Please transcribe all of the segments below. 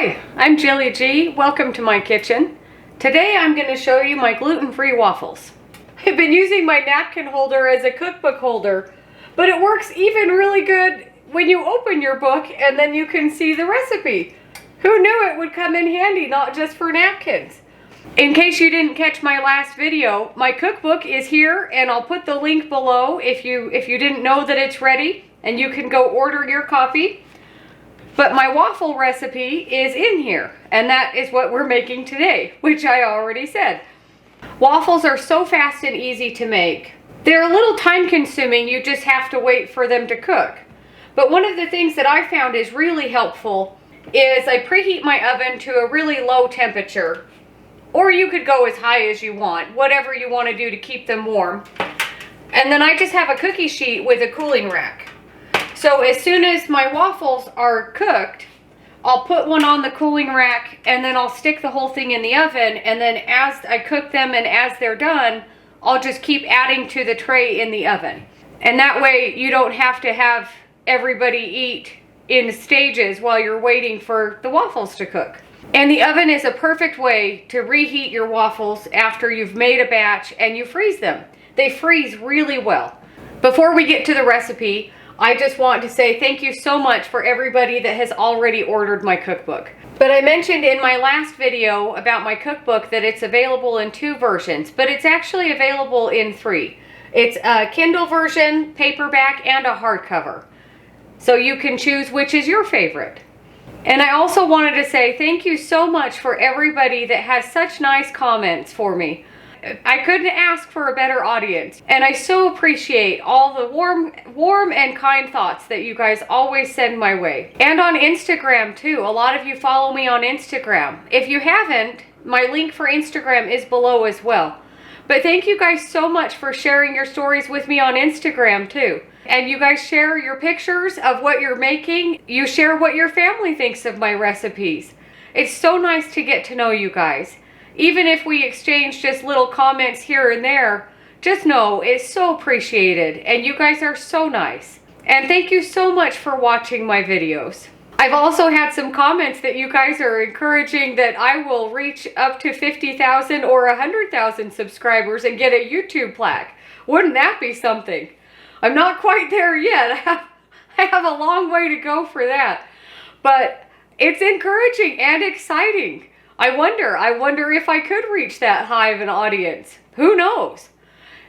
Hi, I'm Jilly G. Welcome to my kitchen. Today I'm going to show you my gluten-free waffles. I've been using my napkin holder as a cookbook holder, but it works even really good when you open your book and then you can see the recipe. Who knew it would come in handy, not just for napkins? In case you didn't catch my last video, my cookbook is here and I'll put the link below if you didn't know that it's ready, and you can go order your copy. But my waffle recipe is in here, and that is what we're making today, which I already said. Waffles are so fast and easy to make. They're a little time consuming, you just have to wait for them to cook. But one of the things that I found is really helpful is I preheat my oven to a really low temperature. Or you could go as high as you want, whatever you want to do to keep them warm. And then I just have a cookie sheet with a cooling rack. So as soon as my waffles are cooked, I'll put one on the cooling rack and then I'll stick the whole thing in the oven, and then as I cook them and as they're done, I'll just keep adding to the tray in the oven. And that way you don't have to have everybody eat in stages while you're waiting for the waffles to cook. And the oven is a perfect way to reheat your waffles after you've made a batch and you freeze them. They freeze really well. Before we get to the recipe, I just want to say thank you so much for everybody that has already ordered my cookbook. But I mentioned in my last video about my cookbook that it's available in 2 versions, but it's actually available in 3. It's a Kindle version, paperback, and a hardcover. So you can choose which is your favorite. And I also wanted to say thank you so much for everybody that has such nice comments for me. I couldn't ask for a better audience, and I so appreciate all the warm and kind thoughts that you guys always send my way. And on Instagram too. A lot of you follow me on Instagram. If you haven't, my link for Instagram is below as well. But thank you guys so much for sharing your stories with me on Instagram too. And you guys share your pictures of what you're making. You share what your family thinks of my recipes. It's so nice to get to know you guys. Even if we exchange just little comments here and there, just know it's so appreciated, and you guys are so nice. And thank you so much for watching my videos. I've also had some comments that you guys are encouraging that I will reach up to 50,000 or 100,000 subscribers and get a YouTube plaque. Wouldn't that be something? I'm not quite there yet. I have a long way to go for that. But it's encouraging and exciting. I wonder if I could reach that high of an audience. Who knows?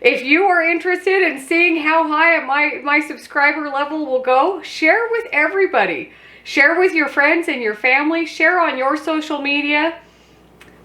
If you are interested in seeing how high my subscriber level will go, share with everybody. Share with your friends and your family. Share on your social media.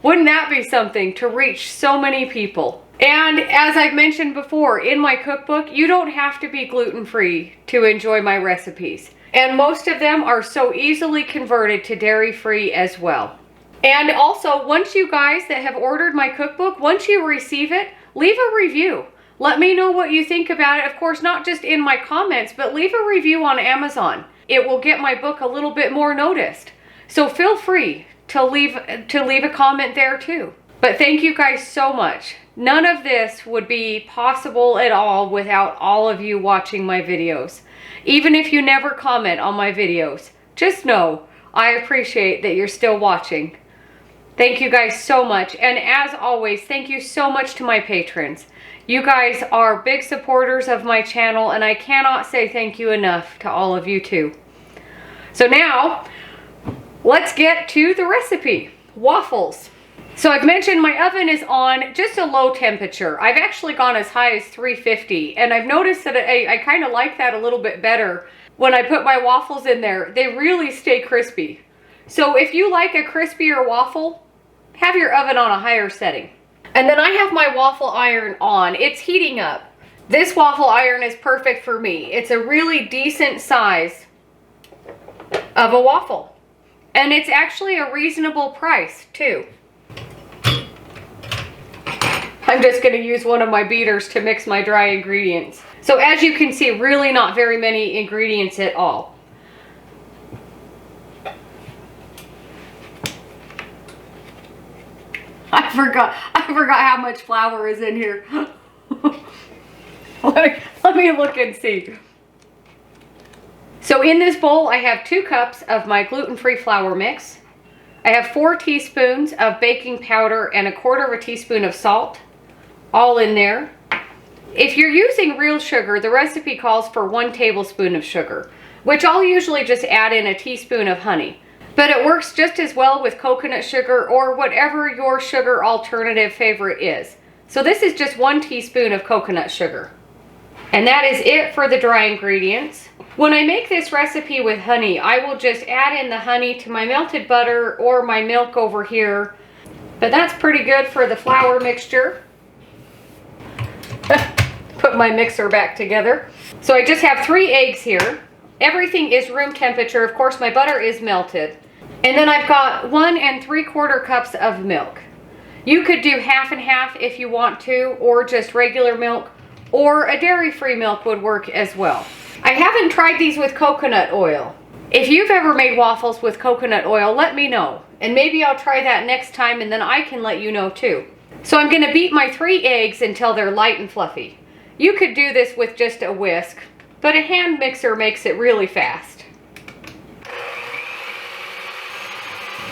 Wouldn't that be something to reach so many people? And as I've mentioned before, in my cookbook, you don't have to be gluten-free to enjoy my recipes. And most of them are so easily converted to dairy-free as well. And also, once you guys that have ordered my cookbook, once you receive it, leave a review. Let me know what you think about it. Of course, not just in my comments, but leave a review on Amazon. It will get my book a little bit more noticed. So feel free to leave a comment there too. But thank you guys so much. None of this would be possible at all without all of you watching my videos. Even if you never comment on my videos, just know I appreciate that you're still watching. Thank you guys so much. And as always, thank you so much to my patrons. You guys are big supporters of my channel, and I cannot say thank you enough to all of you too. So now, let's get to the recipe. Waffles. So I've mentioned my oven is on just a low temperature. I've actually gone as high as 350, and I've noticed that I kind of like that a little bit better. When I put my waffles in there, they really stay crispy. So if you like a crispier waffle, have your oven on a higher setting. And then I have my waffle iron on. It's heating up. This waffle iron is perfect for me. It's a really decent size of a waffle. And it's actually a reasonable price too. I'm just going to use one of my beaters to mix my dry ingredients. So as you can see, really not very many ingredients at all. I forgot how much flour is in here. let me look and see. So in this bowl, I have 2 cups of my gluten-free flour mix, I have 4 teaspoons of baking powder and 1/4 teaspoon of salt, all in there. If you're using real sugar, the recipe calls for 1 tablespoon of sugar, which I'll usually just add in a teaspoon of honey. But it works just as well with coconut sugar or whatever your sugar alternative favorite is. So this is just 1 teaspoon of coconut sugar. And that is it for the dry ingredients. When I make this recipe with honey, I will just add in the honey to my melted butter or my milk over here. But that's pretty good for the flour mixture. Put my mixer back together. So I just have 3 eggs here. Everything is room temperature. Of course, my butter is melted. And then I've got 1 3/4 cups of milk. You could do half and half if you want to, or just regular milk, or a dairy-free milk would work as well. I haven't tried these with coconut oil. If you've ever made waffles with coconut oil, let me know. And maybe I'll try that next time and then I can let you know too. So I'm gonna beat my 3 eggs until they're light and fluffy. You could do this with just a whisk, but a hand mixer makes it really fast.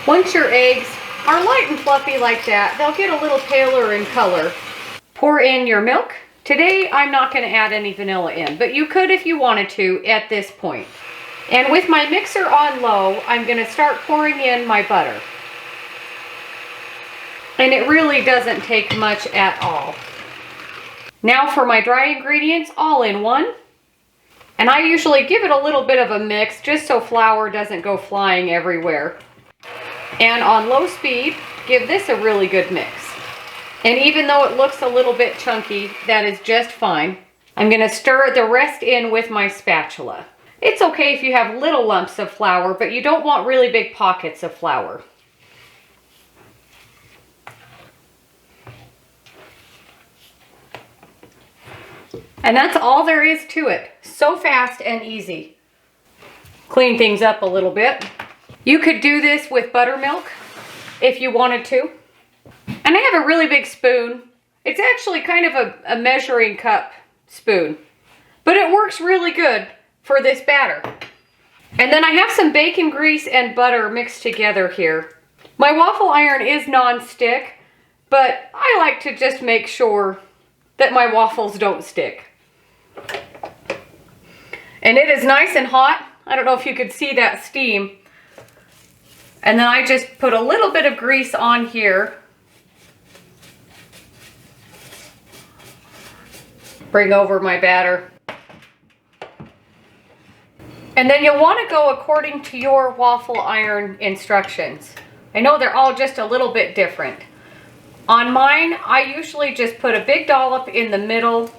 Once your eggs are light and fluffy like that, they'll get a little paler in color. Pour in your milk. Today, I'm not going to add any vanilla in, but you could if you wanted to at this point. And with my mixer on low, I'm going to start pouring in my butter. And it really doesn't take much at all. Now for my dry ingredients, all in one. And I usually give it a little bit of a mix just so flour doesn't go flying everywhere. And on low speed, give this a really good mix. And even though it looks a little bit chunky, that is just fine. I'm gonna stir the rest in with my spatula. It's okay if you have little lumps of flour, but you don't want really big pockets of flour. And that's all there is to it. So fast and easy. Clean things up a little bit. You could do this with buttermilk if you wanted to. And I have a really big spoon. It's actually kind of a measuring cup spoon, but it works really good for this batter. And then I have some bacon grease and butter mixed together here. My waffle iron is non-stick, but I like to just make sure that my waffles don't stick. And it is nice and hot. I don't know if you could see that steam. And then I just put a little bit of grease on here. Bring over my batter. And then you'll want to go according to your waffle iron instructions. I know they're all just a little bit different. On mine, I usually just put a big dollop in the middle.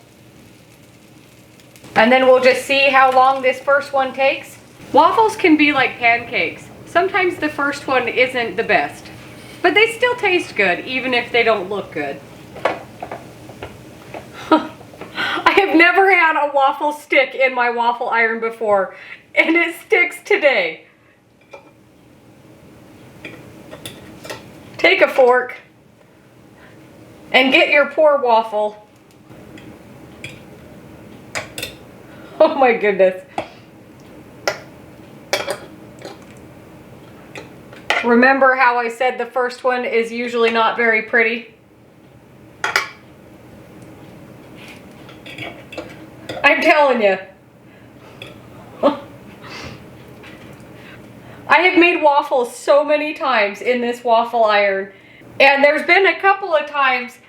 And then we'll just see how long this first one takes. Waffles can be like pancakes. Sometimes the first one isn't the best, but they still taste good even if they don't look good. I have never had a waffle stick in my waffle iron before, and it sticks today. Take a fork and get your poor waffle. Oh my goodness. Remember how I said the first one is usually not very pretty? I'm telling you. I have made waffles so many times in this waffle iron, and there's been a couple of times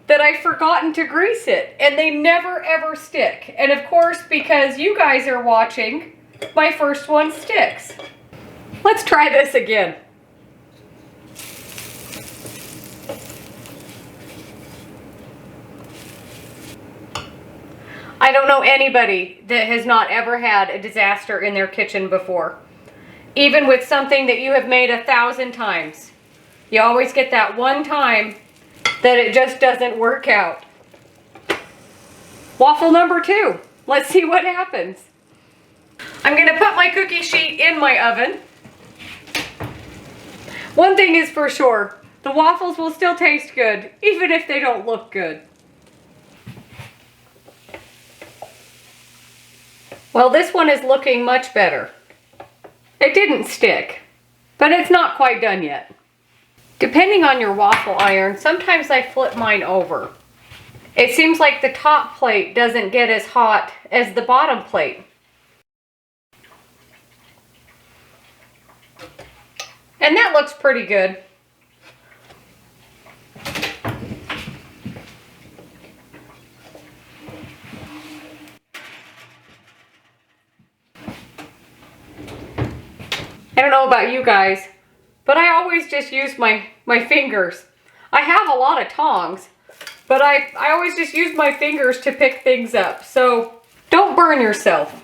that I've forgotten to grease it, and they never ever stick. And of course, because you guys are watching, my first one sticks. Let's try this again. I don't know anybody that has not ever had a disaster in their kitchen before. Even with something that you have made 1,000 times. You always get that one time that it just doesn't work out. Waffle number 2. Let's see what happens. I'm going to put my cookie sheet in my oven. One thing is for sure, the waffles will still taste good, even if they don't look good. Well, this one is looking much better. It didn't stick, but it's not quite done yet. Depending on your waffle iron, sometimes I flip mine over. It seems like the top plate doesn't get as hot as the bottom plate. And that looks pretty good. I don't know about you guys, but I always just use my fingers. I have a lot of tongs, but I always just use my fingers to pick things up. So don't burn yourself.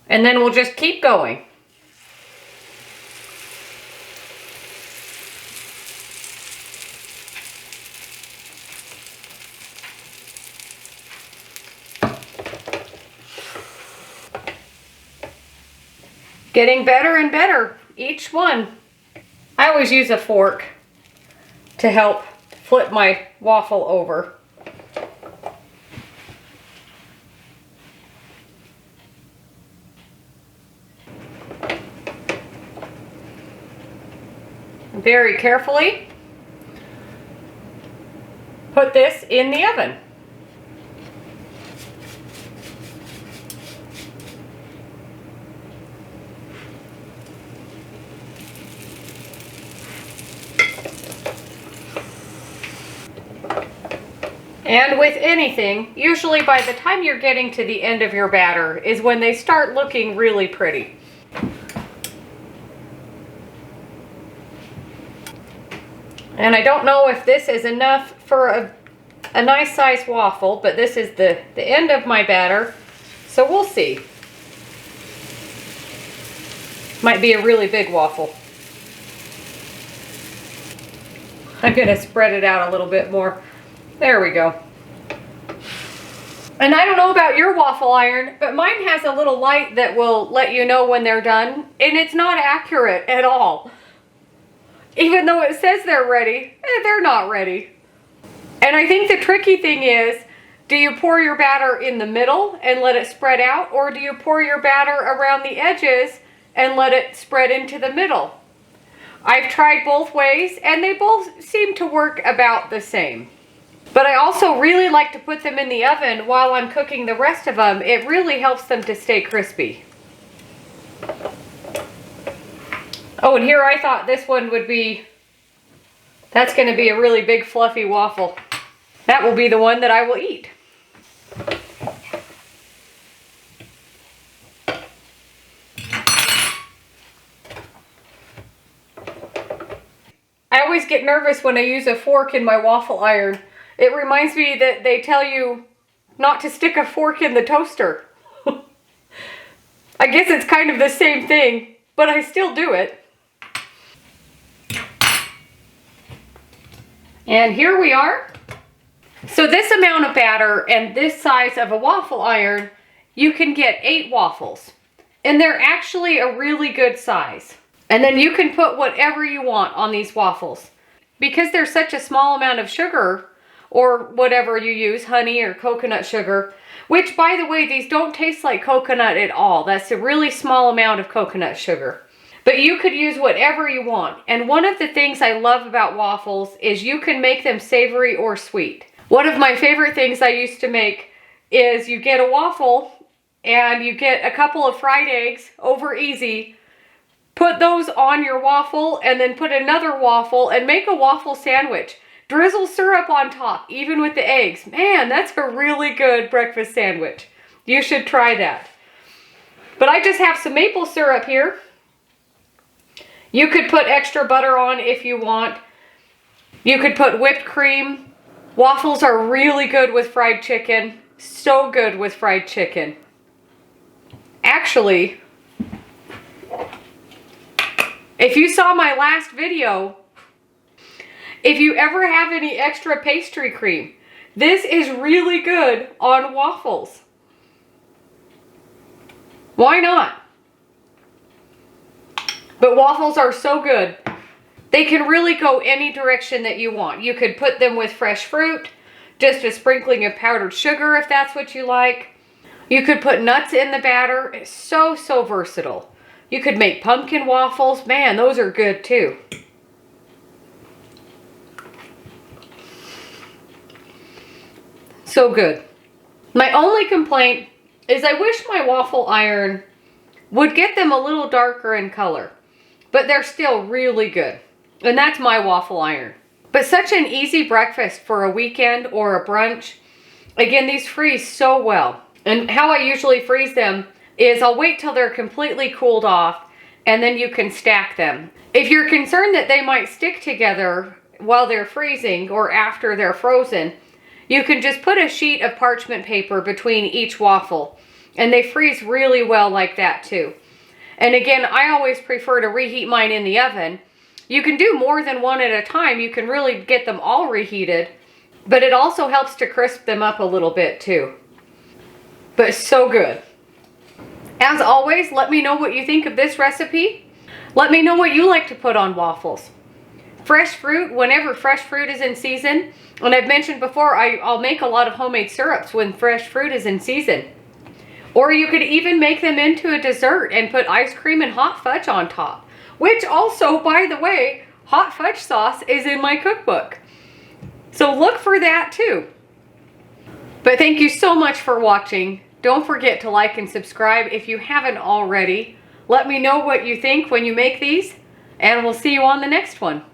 And then we'll just keep going. Getting better and better, each one. I always use a fork to help flip my waffle over. Very carefully put this in the oven. And with anything, usually by the time you're getting to the end of your batter is when they start looking really pretty. And I don't know if this is enough for a nice size waffle, but this is the end of my batter, so we'll see. Might be a really big waffle. I'm gonna spread it out a little bit more. There we go. And I don't know about your waffle iron, but mine has a little light that will let you know when they're done, and it's not accurate at all. Even though it says they're ready, they're not ready. And I think the tricky thing is, do you pour your batter in the middle and let it spread out, or do you pour your batter around the edges and let it spread into the middle? I've tried both ways, and they both seem to work about the same. But I also really like to put them in the oven while I'm cooking the rest of them. It really helps them to stay crispy. Oh, and here I thought this one would be, that's going to be a really big fluffy waffle. That will be the one that I will eat. I always get nervous when I use a fork in my waffle iron. It reminds me that they tell you not to stick a fork in the toaster. I guess it's kind of the same thing, but I still do it. And here we are. So this amount of batter and this size of a waffle iron, you can get 8 waffles. And they're actually a really good size. And then you can put whatever you want on these waffles. Because there's such a small amount of sugar, or whatever you use, honey or coconut sugar, which, by the way, these don't taste like coconut at all. That's a really small amount of coconut sugar. But you could use whatever you want. And one of the things I love about waffles is you can make them savory or sweet. One of my favorite things I used to make is you get a waffle and you get a couple of fried eggs over easy, put those on your waffle, and then put another waffle and make a waffle sandwich. Drizzle syrup on top, even with the eggs. Man, that's a really good breakfast sandwich. You should try that. But I just have some maple syrup here. You could put extra butter on if you want. You could put whipped cream. Waffles are really good with fried chicken. So good with fried chicken. Actually, if you saw my last video, if you ever have any extra pastry cream, this is really good on waffles. Why not? But waffles are so good. They can really go any direction that you want. You could put them with fresh fruit, just a sprinkling of powdered sugar if that's what you like. You could put nuts in the batter. It's so versatile. You could make pumpkin waffles. Man, those are good too. So good. My only complaint is I wish my waffle iron would get them a little darker in color, but they're still really good. And that's my waffle iron. But such an easy breakfast for a weekend or a brunch. Again, these freeze so well. And how I usually freeze them is I'll wait till they're completely cooled off and then you can stack them. If you're concerned that they might stick together while they're freezing or after they're frozen, you can just put a sheet of parchment paper between each waffle and they freeze really well like that too. And again, I always prefer to reheat mine in the oven. You can do more than one at a time. You can really get them all reheated, but it also helps to crisp them up a little bit too. But so good. As always, let me know what you think of this recipe. Let me know what you like to put on waffles. Fresh fruit, whenever fresh fruit is in season. And I've mentioned before, I'll make a lot of homemade syrups when fresh fruit is in season. Or you could even make them into a dessert and put ice cream and hot fudge on top. Which also, by the way, hot fudge sauce is in my cookbook. So look for that too. But thank you so much for watching. Don't forget to like and subscribe if you haven't already. Let me know what you think when you make these, and we'll see you on the next one.